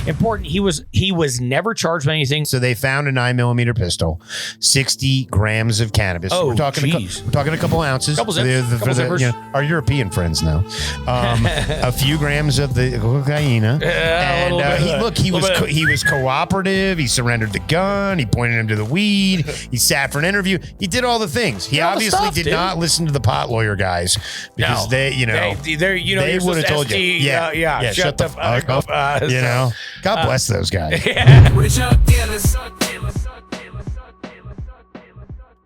important. He was never charged with anything. So they found a 9mm pistol, 60 grams of cannabis. Oh, we're talking a couple ounces. Couple zippers. Our European friends now. A few grams of the cocaine. He was cooperative. He surrendered the gun. He pointed him to the weed. He sat for an interview. He did all the things. He obviously did not listen to the pot lawyer guys because they would have told you. Yeah, shut the fuck up. God bless those guys.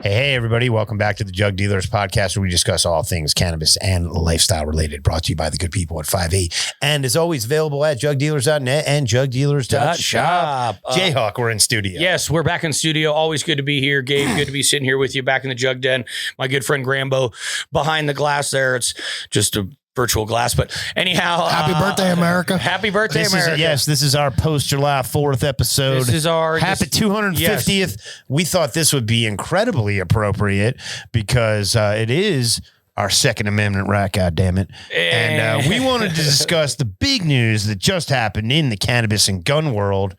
Hey, everybody. Welcome back to the Jug Dealers Podcast, where we discuss all things cannabis and lifestyle related, brought to you by the good people at 5E. And as always, available at jugdealers.net and jugdealers.shop. Jayhawk, we're in studio. Yes, we're back in studio. Always good to be here. Gabe, good to be sitting here with you back in the Jug Den. My good friend GRAMBO behind the glass there. It's just a virtual glass, but anyhow, happy birthday, America. Happy birthday, America. This is our post-July 4th episode. This is our happy 250th. Yes. We thought this would be incredibly appropriate because it is our Second Amendment right, goddammit. And we wanted to discuss the big news that just happened in the cannabis and gun world.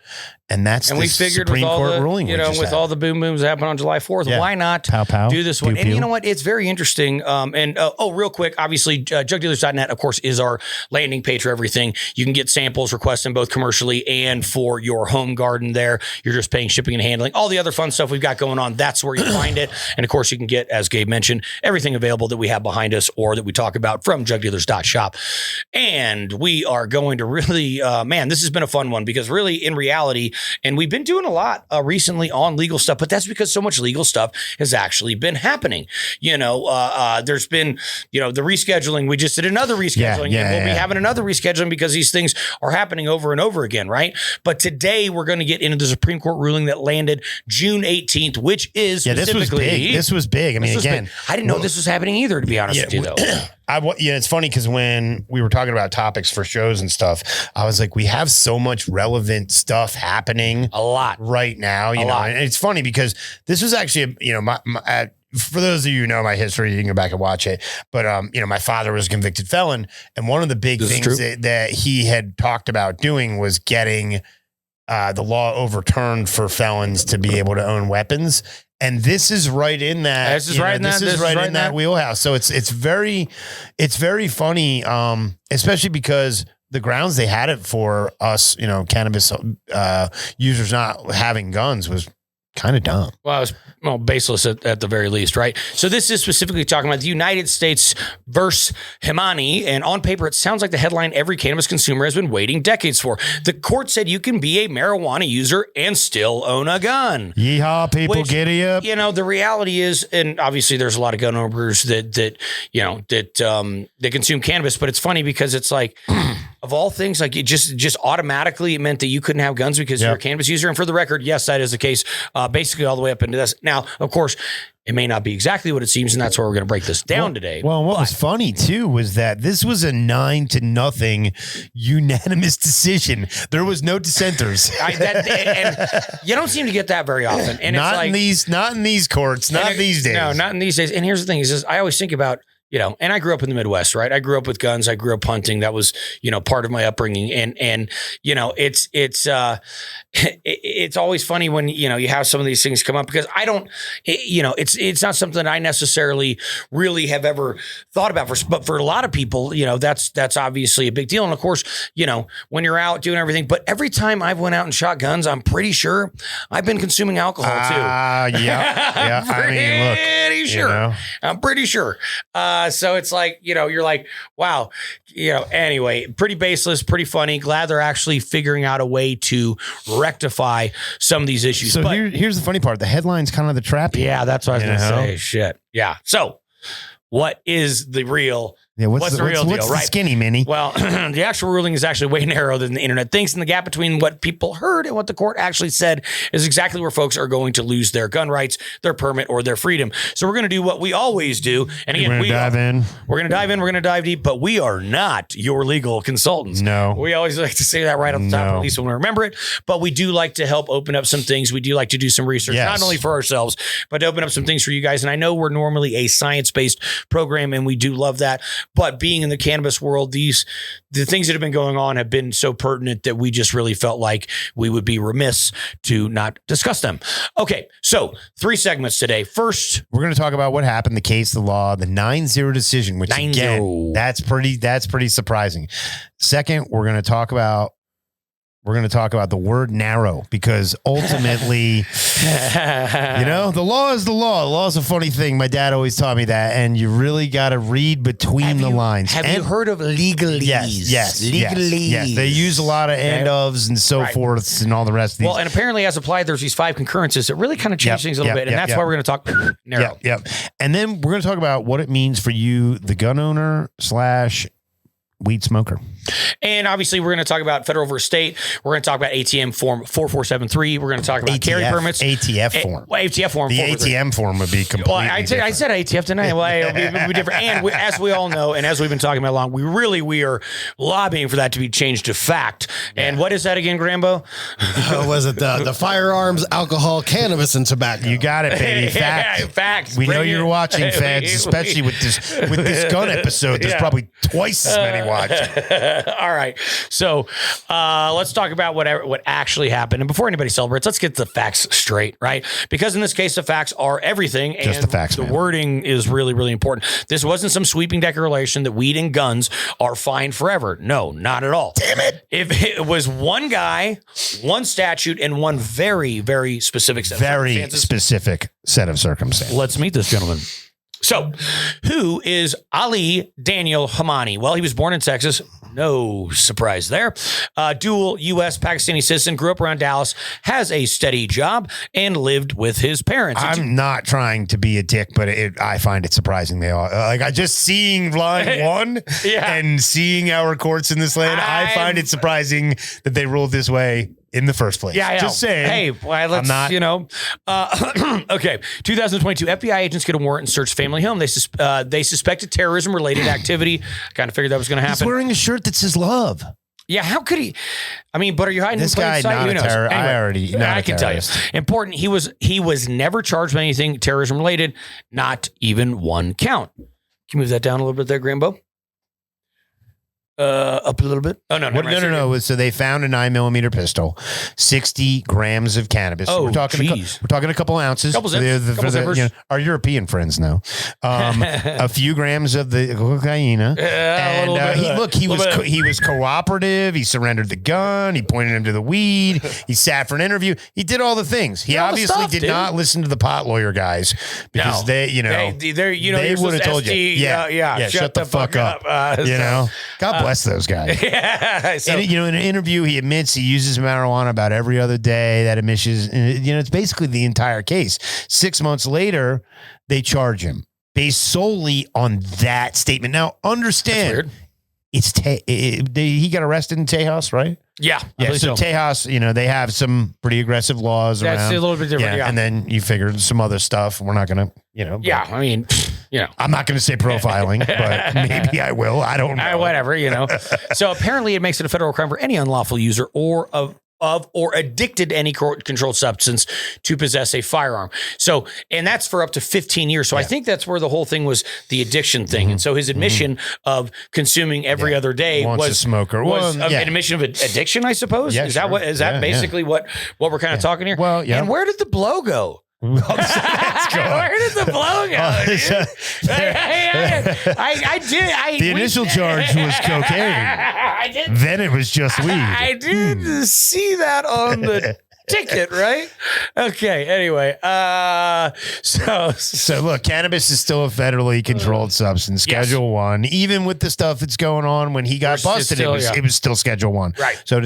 And we figured Supreme Court ruling, with all the boom booms that happened on July 4th, why not do this one? And you know what? It's very interesting. Real quick, obviously, jugdealers.net, of course, is our landing page for everything. You can get samples, request them both commercially and for your home garden there. You're just paying shipping and handling. All the other fun stuff we've got going on, that's where you find it. And of course, you can get, as Gabe mentioned, everything available that we have behind us or that we talk about from jugdealers.shop. And we are going to really, this has been a fun one because really, in reality, and we've been doing a lot recently on legal stuff, but that's because so much legal stuff has actually been happening. There's been, the rescheduling. We just did another rescheduling, and we'll be having another rescheduling because these things are happening over and over again, right? But today we're going to get into the Supreme Court ruling that landed June 18th, which is specifically... This was big. I mean, again... I didn't know this was happening either, to be honest with you, though. It's funny because when we were talking about topics for shows and stuff, I was like, we have so much relevant stuff happening a lot right now, you know, and it's funny because this was actually, for those of you who know my history, you can go back and watch it. But, my father was a convicted felon. And one of the big things that he had talked about doing was getting the law overturned for felons to be able to own weapons. And this is right in that. This is right in that wheelhouse. So it's very funny, especially because the grounds they had it for us, cannabis users not having guns was kind of dumb. Well, it was baseless at the very least, right? So this is specifically talking about the United States versus Gmuneyluv, and on paper, it sounds like the headline every cannabis consumer has been waiting decades for. The court said you can be a marijuana user and still own a gun. Yeehaw, people, giddy up. The reality is, and obviously there's a lot of gun owners that consume cannabis, but it's funny because it's like, of all things, like it just automatically it meant that you couldn't have guns because you're a cannabis user. And for the record, yes, that is the case. Basically all the way up into this. Now, of course, it may not be exactly what it seems, and that's where we're going to break this down today. Well, what was funny, too, was that this was a 9-0 unanimous decision. There was no dissenters. And you don't seem to get that very often. And not in these courts, not these days. No, not in these days. And here's the thing, is I always think about, and I grew up in the Midwest, right? I grew up with guns. I grew up hunting. That was, part of my upbringing. And it's always funny when, you have some of these things come up because I don't, it's not something that I necessarily really have ever thought about but for a lot of people, that's obviously a big deal. And of course, when you're out doing everything, but every time I've went out and shot guns, I'm pretty sure I've been consuming alcohol too. Yeah. I'm pretty sure. So it's like, you're like, wow, anyway, pretty baseless, pretty funny. Glad they're actually figuring out a way to rectify some of these issues. So here's the funny part. The headline's kind of the trap. Yeah, that's what I was going to say. Shit. Yeah. So what is the real... Yeah, what's the real deal, right? The skinny mini? Well, the actual ruling is actually way narrower than the internet thinks, and the gap between what people heard and what the court actually said is exactly where folks are going to lose their gun rights, their permit, or their freedom. So we're going to do what we always do, and again, we're going to dive deep, but we are not your legal consultants. No, we always like to say that right off the top, at least when we remember it. But we do like to help open up some things. We do like to do some research, not only for ourselves, but to open up some things for you guys. And I know we're normally a science-based program, and we do love that, But being in the cannabis world, the things that have been going on have been so pertinent that we just really felt like we would be remiss to not discuss them. Okay, so 3 segments today. First, we're going to talk about what happened, the case, the law, the 9-0 decision, which 9-0. Again, that's pretty surprising. Second, we're going to talk about the word narrow, because ultimately, the law is the law. The law is a funny thing. My dad always taught me that, and you really got to read between the lines. Have you heard of legalese? Yes. Legalese. Yes. They use a lot of and ofs and so forth and all the rest of these. Well, and apparently as applied, there's these 5 concurrences that really kind of change things a little bit, and that's why we're going to talk narrow. Yep. And then we're going to talk about what it means for you, the gun owner / weed smoker. And obviously, we're going to talk about federal versus state. We're going to talk about ATM form 4473. We're going to talk about carry permits. ATF form. ATF form. The ATM form would be completely different. I said ATF tonight. Well, it would be different. And as we all know, and as we've been talking about long, we are lobbying for that to be changed to fact. And what is that again, Grambo? Was it the firearms, alcohol, cannabis, and tobacco? You got it, baby. Fact. Facts. We know you're watching, fans, especially with this gun episode. There's probably twice as many watching. All right. So let's talk about what actually happened. And before anybody celebrates, let's get the facts straight, right? Because in this case, the facts are everything. Just and the facts, the wording is really, really important. This wasn't some sweeping declaration that weed and guns are fine forever. No, not at all. Damn it. If it was one guy, one statute, and one very, very specific set of circumstances. Specific set of circumstances. Let's meet this gentleman. So, who is Ali Daniel Hamani? Well, he was born in Texas. No surprise there. Dual U.S. Pakistani citizen, grew up around Dallas, has a steady job, and lived with his parents. I'm not trying to be a dick, but I find it surprising they all I just seeing line 1 and seeing our courts in this land. I find it surprising that they ruled this way in the first place. Yeah, just saying. Hey, well, let's, okay. 2022, FBI agents get a warrant and search family home. They suspected terrorism-related activity. Kind of figured that was going to happen. He's wearing a shirt that says love. Yeah, how could he? I mean, but are you hiding this in plain guy? sight? Not Who a knows? terrorist. Anyway, I can tell you. Important. He was never charged with anything terrorism-related. Not even one count. Can you move that down a little bit there, Grambo? Up a little bit. Oh no, no. So they found a 9mm pistol, 60 grams of cannabis. Oh, we're talking a couple ounces. Our European friends know. A few grams of the cocaine. And he was cooperative. He surrendered the gun. He pointed him to the weed. He sat for an interview. He did all the things. He obviously did not listen to the pot lawyer guys because they would have told you, shut the fuck up. God bless those guys. So, and, in an interview, he admits he uses marijuana about every other day. That emissions, it's basically the entire case. 6 months later, they charge him based solely on that statement. Now, understand, he got arrested in Tejas, right? Yeah. So Tejas, they have some pretty aggressive laws around. That's a little bit different. Yeah. And then you figured some other stuff. We're not going to, I mean, I'm not going to say profiling, but maybe I will. I don't know. Whatever, So apparently it makes it a federal crime for any unlawful user or addicted to any controlled substance to possess a firearm. So, and that's for up to 15 years. So I think that's where the whole thing was, the addiction thing. And so his admission of consuming every other day was a smoker. An admission of addiction, I suppose. Yeah, is that basically what we're kind of talking here? Well, yeah. And where did the blow go? Where did the blow go? The initial charge was cocaine. Then it was just weed. I did see that on the ticket, right? Okay. Anyway, so look, cannabis is still a federally controlled substance, Schedule 1. Even with the stuff that's going on when he got busted, it was still Schedule 1. Right. So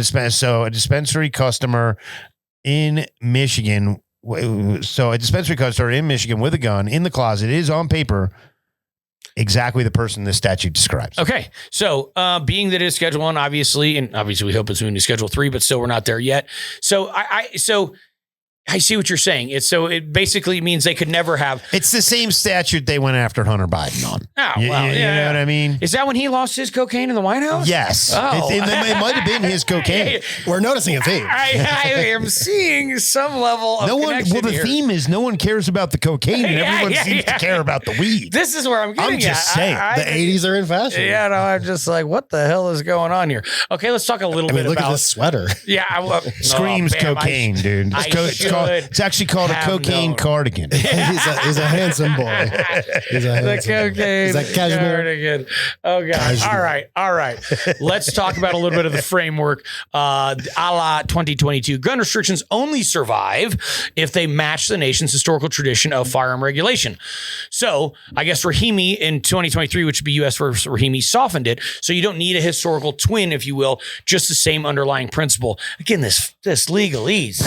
a dispensary customer in Michigan. So a dispensary customer in Michigan with a gun in the closet is on paper exactly the person this statute describes. Okay. So being that it is Schedule 1, obviously we hope it's moving to Schedule 3, but still we're not there yet. So I see what you're saying. It basically means they could never have. It's the same statute they went after Hunter Biden on. Oh, well, you know what I mean? Is that when he lost his cocaine in the White House? Yes. Oh. It might have been his cocaine. We're noticing a theme. I am seeing some level of connection the here. theme is no one cares about the cocaine and everyone seems to care about the weed. This is where I'm getting I'm just saying. The 80s are in fashion. Yeah, no, I'm just like, what the hell is going on here? Okay, let's talk a little bit look about at this sweater. Yeah, screams cocaine, dude. It's actually called a cocaine cardigan. he's a handsome boy. He's a handsome cocaine Is that cashmere? cardigan. Oh god. Cashmere. All right. Let's talk about a little bit of the framework. A la 2022, gun restrictions only survive if they match the nation's historical tradition of firearm regulation. So I guess Rahimi in 2023, which would be U.S. versus Rahimi, softened it. So you don't need a historical twin, if you will, just the same underlying principle. Again, this legalese.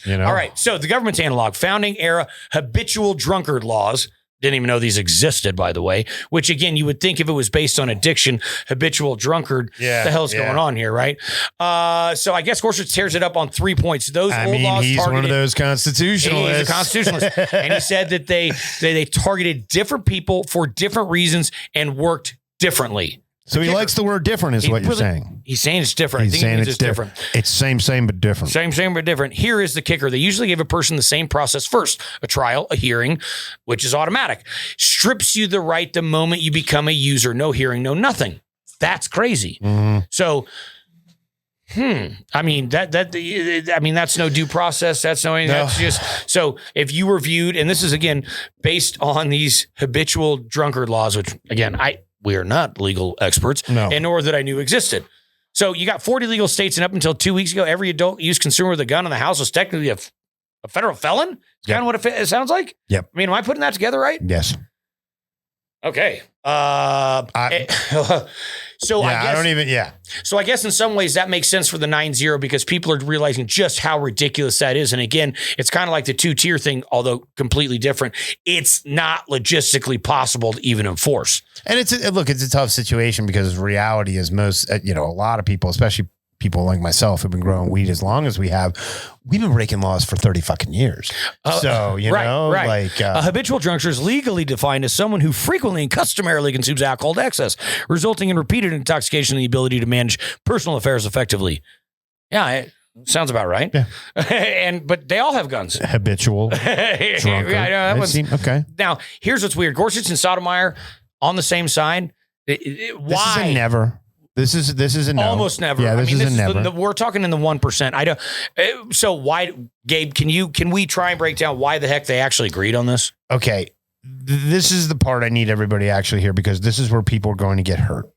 All right. So the government's analog, founding era habitual drunkard laws. Didn't even know these existed, by the way, which again, you would think if it was based on addiction, habitual drunkard, what the hell's going on here, right? So I guess Gorsuch tears it up on 3 points. Those old laws he's targeted, one of those constitutionalists. He's a constitutionalist. And he said that they targeted different people for different reasons and worked differently. So he likes the word different is what you're saying. He's saying it's different. He's saying it's different. It's same, but different. Same, but different. Here is the kicker. They usually give a person the same process first. A trial, a hearing, which is automatic. Strips you the right the moment you become a user. No hearing, no nothing. That's crazy. Mm-hmm. So, I mean, that's no due process. That's no, that's just, so if you were viewed, and this is again, based on these habitual drunkard laws, which again, we are not legal experts, and nor that I knew existed. So you got 40 legal states, and up until 2 weeks ago, every adult use consumer with a gun in the house was technically a federal felon. It's kind of what it sounds like. Yep. I mean, am I putting that together right? Yes. Okay. So I guess in some ways that makes sense for the 9-0 because people are realizing just how ridiculous that is. And again, it's kind of like the 2-tier thing, although completely different. It's not logistically possible to even enforce. And it's a tough situation because reality is most, a lot of people, especially people like myself who've been growing weed as long as we have, we've been breaking laws for 30 fucking years. Like a habitual drunkard is legally defined as someone who frequently and customarily consumes alcohol to excess, resulting in repeated intoxication and the ability to manage personal affairs effectively. Yeah, it sounds about right. Yeah. But they all have guns. Habitual drunkard. Okay. Now, here's what's weird. Gorsuch and Sotomayor on the same side. Why? This is a never. This is a no. Almost never. Yeah, this is a never. We're talking in the 1%. I don't. So why, Gabe? Can we try and break down why the heck they actually agreed on this? Okay, this is the part I need everybody to actually hear because this is where people are going to get hurt.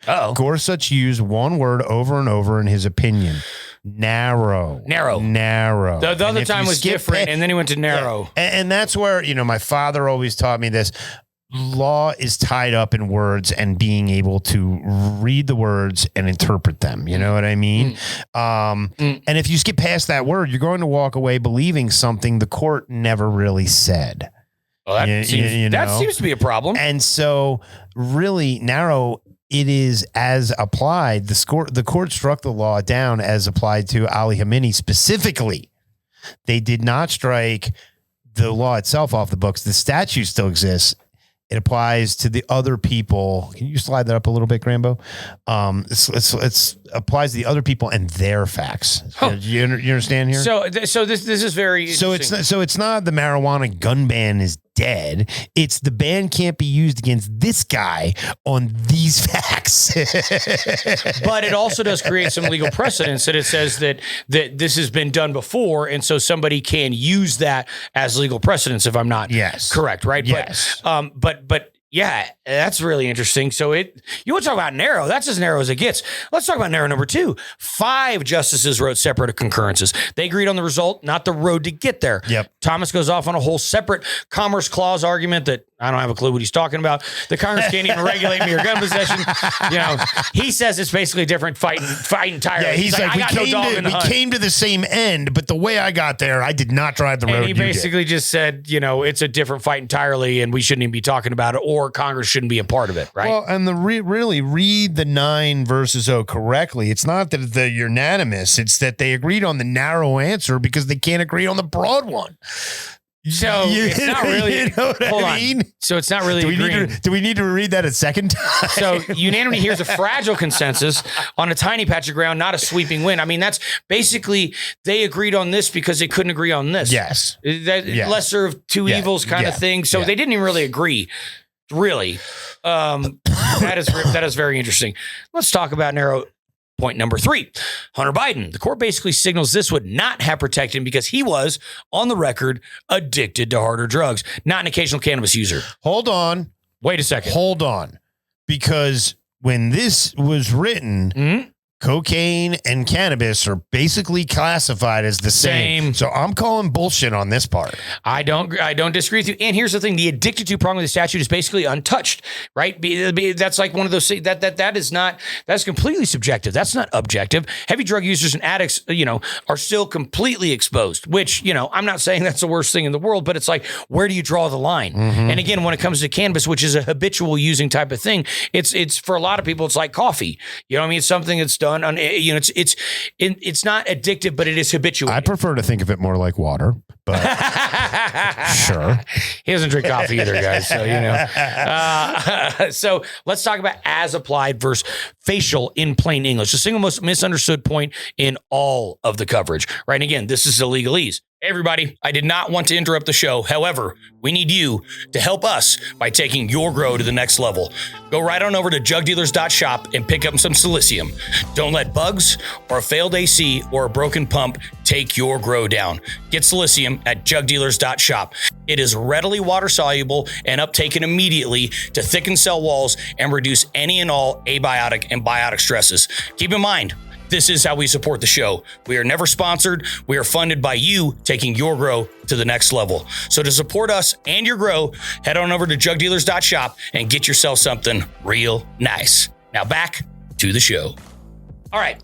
Gorsuch used one word over and over in his opinion. Narrow. The other time was different, and then he went to narrow. Yeah. And that's where my father always taught me this. Law is tied up in words and being able to read the words and interpret them. You know what I mean? And if you skip past that word, you're going to walk away believing something the court never really said. Well, that seems to be a problem. And so really narrow it is as applied. The court struck the law down as applied to Ali Khamenei specifically. They did not strike the law itself off the books. The statute still exists. It applies to the other people. Can you slide that up a little bit, GRAMBO? It's applies to the other people and their facts. You understand here? So this is very interesting. So it's not the marijuana gun ban is dead. It's the ban can't be used against this guy on these facts. But it also does create some legal precedents that it says that this has been done before, and so somebody can use that as legal precedents if I'm not correct, right? Yes. But yeah, that's really interesting. So you want to talk about narrow? That's as narrow as it gets. Let's talk about narrow number 2. 5 justices wrote separate concurrences. They agreed on the result, not the road to get there. Yep. Thomas goes off on a whole separate Commerce Clause argument that I don't have a clue what he's talking about. The Congress can't even regulate mere gun possession. He says it's basically a different fight entirely. Yeah, he's like we came to the same end, but the way I got there, I did not drive the road. And he basically just said, it's a different fight entirely, and we shouldn't even be talking about it, or Congress shouldn't be a part of it, right? Well, and really read the 9 versus 0 correctly. It's not that they're unanimous. It's that they agreed on the narrow answer because they can't agree on the broad one. So it's not really. You know what I mean? So it's not really. Do we need to read that a second time? So unanimity here is a fragile consensus on a tiny patch of ground, not a sweeping win. I mean, that's basically they agreed on this because they couldn't agree on this. Yes, lesser of two evils kind of thing. So they didn't even really agree. Really, that is very interesting. Let's talk about narrow. Point number 3, Hunter Biden. The court basically signals this would not have protected him because he was, on the record, addicted to harder drugs, not an occasional cannabis user. Hold on. Wait a second. Hold on. Because when this was written, cocaine and cannabis are basically classified as the same. So I'm calling bullshit on this part. I don't disagree with you. And here's the thing: the addicted to prong of the statute is basically untouched, right? That's like one of those that's completely subjective. That's not objective. Heavy drug users and addicts, are still completely exposed. Which I'm not saying that's the worst thing in the world, but it's like, where do you draw the line? And again, when it comes to cannabis, which is a habitual using type of thing, it's for a lot of people, it's like coffee. You know what I mean? It's something that's done. It's not addictive, but it is habitual. I prefer to think of it more like water, but sure. He doesn't drink coffee either, guys. So, so let's talk about as applied versus facial in plain English. The single most misunderstood point in all of the coverage, right? And again, this is the legalese. Everybody, I did not want to interrupt the show. However, we need you to help us by taking your grow to the next level. Go right on over to jugdealers.shop and pick up some Slicium. Don't let bugs or a failed AC or a broken pump take your grow down. Get Slicium at jugdealers.shop. It is readily water soluble and uptaken immediately to thicken cell walls and reduce any and all abiotic and biotic stresses. Keep in mind, this is how we support the show. We are never sponsored. We are funded by you taking your grow to the next level. So to support us and your grow, head on over to jugdealers.shop and get yourself something real nice. Now back to the show. All right.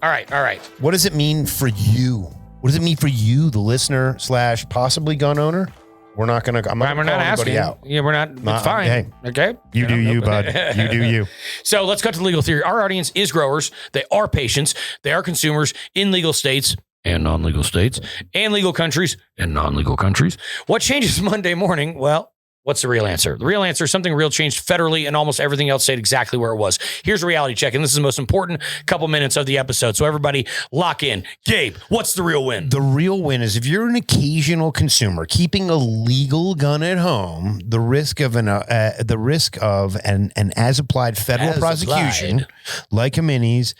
What does it mean for you? What does it mean for you, the listener / possibly gun owner? I'm not going to call anybody out. Yeah, we're not. It's fine. Hey, okay. You do you, bud. You do you. So let's cut to the legal theory. Our audience is growers. They are patients. They are consumers in legal states and non-legal states and legal countries and non-legal countries. What changes Monday morning? Well, what's the real answer? The real answer is something real changed federally and almost everything else stayed exactly where it was. Here's a reality check, and this is the most important couple minutes of the episode. So everybody lock in. Gabe, what's the real win? The real win is if you're an occasional consumer keeping a legal gun at home, the risk of an as applied federal prosecution like Gmuneyluv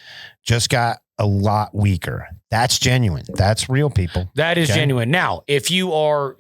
just got a lot weaker. That's genuine. That's real, people. That is genuine. Now, if you are,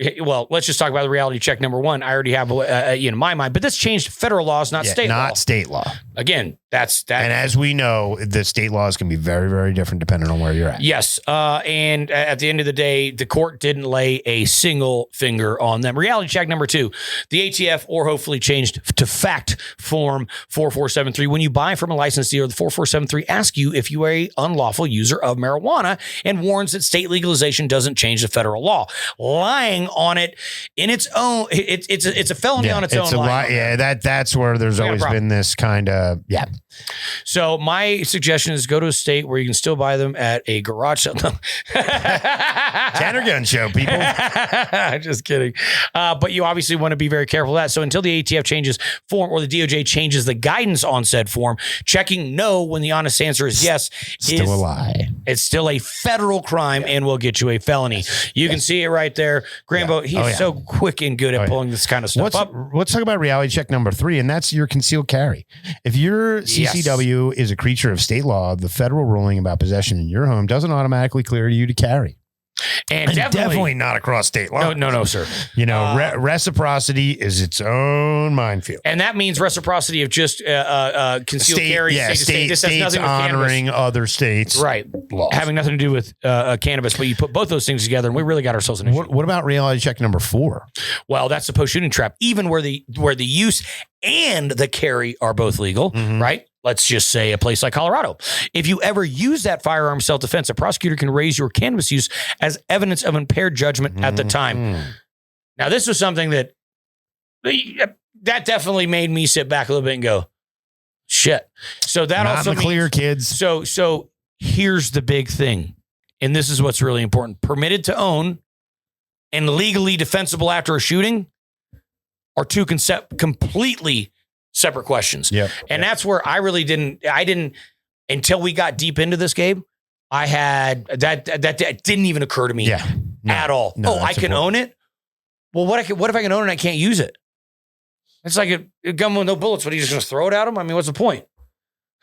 let's just talk about the reality check number 1. I already have in my mind, but this changed federal laws, not state law. Not state law. Again, that's that. And as we know, the state laws can be very, very different depending on where you're at. Yes. And at the end of the day, the court didn't lay a single finger on them. Reality check number 2, the ATF or hopefully changed to fact form 4473. When you buy from a licensed dealer, the 4473 asks you if you are an unlawful user of marijuana and warns that state legalization doesn't change the federal law. Lying on it in its own, it's a felony on its own. That's where there's always been this kind of, So my suggestion is go to a state where you can still buy them at a garage sale. Tanner Gun Show, people. Just kidding. But you obviously want to be very careful of that. So until the ATF changes form or the DOJ changes the guidance on said form, checking no when the honest answer is yes still a lie. It's still a federal crime and will get you a felony. You can see it right there. GRAMBO, he's so quick and good at pulling this kind of stuff up. Let's talk about reality check number 3, and that's your concealed carry. If your CCW is a creature of state law, the federal ruling about possession in your home doesn't automatically clear you to carry. And definitely not across state law. No, sir. Reciprocity is its own minefield. And that means reciprocity of just concealed carry. States honoring other states. Right. Laws. Having nothing to do with cannabis, but you put both those things together and we really got ourselves an issue. What about reality check number 4? Well, that's the post-shooting trap. Even where the use and the carry are both legal, right? Let's just say a place like Colorado. If you ever use that firearm self-defense, a prosecutor can raise your cannabis use as evidence of impaired judgment at the time. Now, this was something that that definitely made me sit back a little bit and go, shit. So that Not also in the clear, kids. So here's the big thing. And this is what's really important. Permitted to own and legally defensible after a shooting are two completely separate questions. Yep. And that's where I really didn't, until we got deep into this, Gabe, I had, that didn't even occur to me at all. I can own it? Well, what if I can own it and I can't use it? It's like a gun with no bullets, but he's just going to throw it at him? I mean, what's the point?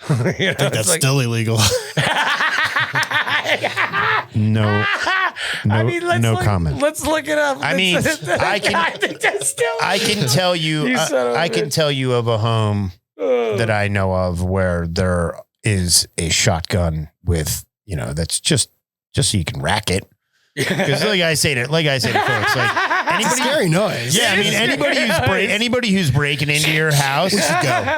You know, I think that's still illegal. No comment. Let's look it up. I mean, I can tell you, I can tell you of a home that I know of where there is a shotgun with, that's just so you can rack it. Because like I say to folks, like anybody, scary noise. Yeah, I mean anybody who's breaking into your house,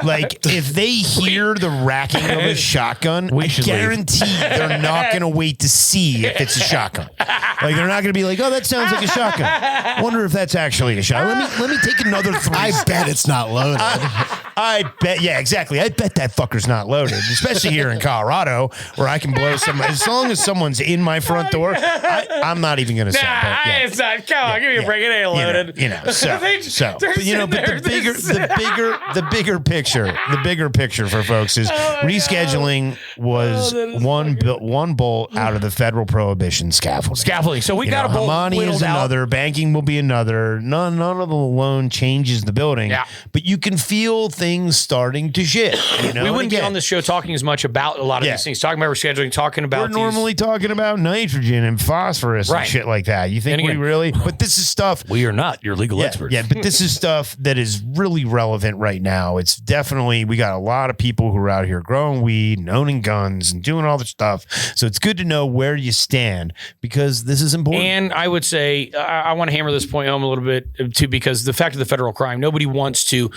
like if they hear the racking of a shotgun, I guarantee they're not going to wait to see if it's a shotgun. Like they're not going to be like, oh, that sounds like a shotgun. Wonder if that's actually a shotgun. Let me take another 3. I bet it's not loaded. I bet, yeah, exactly. I bet that fucker's not loaded, especially here in Colorado, where I can blow somebody. As long as someone's in my front door, I'm not even going to say. It's not. Come on, give me a break. It ain't loaded. But the bigger picture for folks is rescheduling was one bolt out of the federal prohibition scaffolding. So we got a bolt. Hamani is another. Banking will be another. None of the loan changes the building. Yeah. But you can feel things starting to shift. We wouldn't be on this show talking as much about a lot of these things. Talking about rescheduling, talking about. We're normally talking about nitrogen and phosphorus and shit like that. You think we really? But this is stuff. We are not your legal experts. Yeah, but this is stuff that is really relevant right now. It's definitely, we got a lot of people who are out here growing weed and owning guns and doing all this stuff. So it's good to know where you stand because this is important. And I would say, I want to hammer this point home a little bit too, because the fact of the federal crime, nobody wants to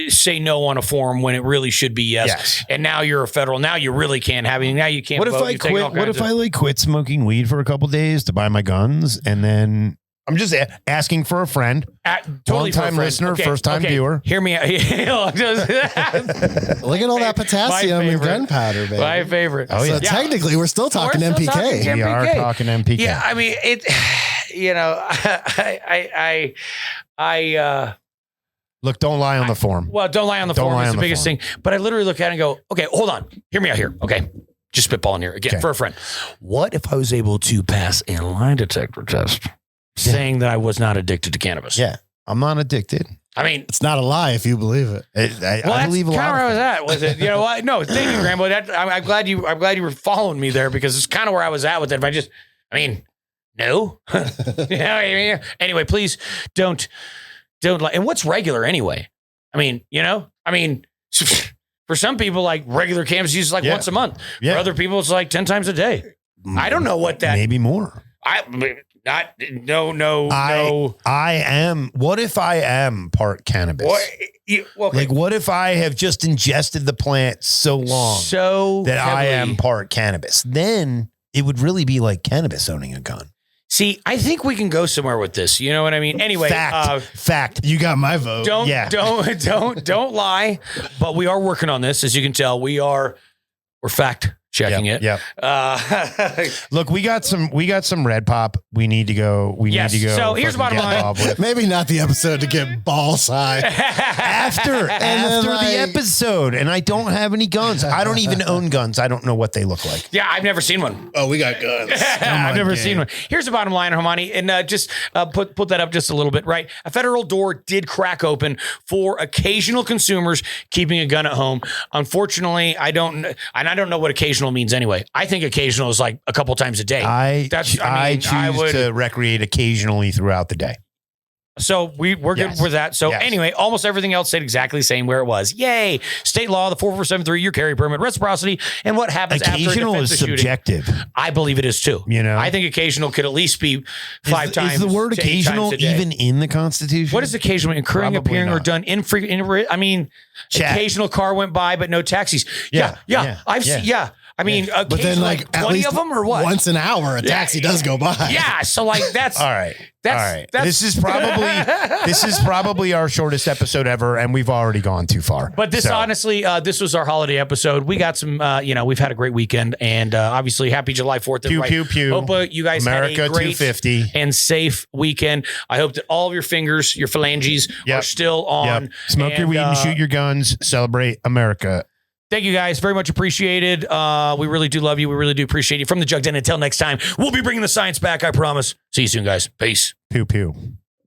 say no on a form when it really should be yes. And now you're a federal, now you really can't have anything. Now you can't vote. What if I quit smoking weed for a couple days to buy my guns and then I'm just asking for a friend. Totally long-time listener, first-time viewer. Hear me out. Look at all that potassium and gunpowder, baby. My favorite. Oh, yeah. So technically, we're still talking MPK. We are talking MPK. Yeah, I mean, look, don't lie on the form. Well, don't lie on the form is the biggest thing. But I literally look at it and go, okay, hold on. Hear me out here. Okay. Just spitballing here again for a friend. What if I was able to pass a lie detector test saying that I was not addicted to cannabis? Yeah, I'm not addicted. I mean, it's not a lie if you believe it. I believe a lot. Kind of where I was at. Was it? You know what? No, thank you, GRAMBO. I'm glad you were following me there because it's kind of where I was at with it. No. Anyway, please don't lie. And what's regular anyway? For some people, like regular cannabis use is like once a month. Yeah. For other people, it's like 10 times a day. I don't know what that. Maybe more. No. I am. What if I am part cannabis? Like, what if I have just ingested the plant so long that heavily. I am part cannabis? Then it would really be like cannabis owning a gun. See, I think we can go somewhere with this. You know what I mean? Anyway, fact. You got my vote. Don't lie. But we are working on this, as you can tell. We're fact checking it. Yeah. Look, we got some red pop. We need to go. So here's the bottom line. Maybe not the episode to get balls high. after the episode, and I don't have any guns. I don't even own guns. I don't know what they look like. Yeah, I've never seen one. Oh, we got guns. I've never seen one. Here's the bottom line, Hamani, and just put that up just a little bit. Right, a federal door did crack open for occasional consumers keeping a gun at home. Unfortunately, I don't know what occasional means anyway. I think occasional is like a couple times a day. I choose to recreate occasionally throughout the day. So we're good with that. So anyway, almost everything else stayed exactly the same where it was. Yay. State law, the 4473, your carry permit, reciprocity, and what happens occasional after is subjective. I believe it is too. I think occasional could at least be 5 times. Is the word occasional even in the Constitution? What is occasional? Occurring, appearing, or done infrequently? Occasional car went by, but no taxis. Yeah. I've seen. Yeah. I mean, but then like 20 at least of them or what? Once an hour, a taxi does go by. Yeah. So like that's all right. This is probably our shortest episode ever, and we've already gone too far. But this honestly, this was our holiday episode. We got some, we've had a great weekend, and obviously, happy July 4th. Pew pew pew. Hope you guys America had a great 250 and safe weekend. I hope that all of your fingers, your phalanges, are still on. Yep. Smoke your weed and shoot your guns. Celebrate America. Thank you guys. Very much appreciated. We really do love you. We really do appreciate you. From the Jug Den, until next time, we'll be bringing the science back, I promise. See you soon, guys. Peace. Pew pew.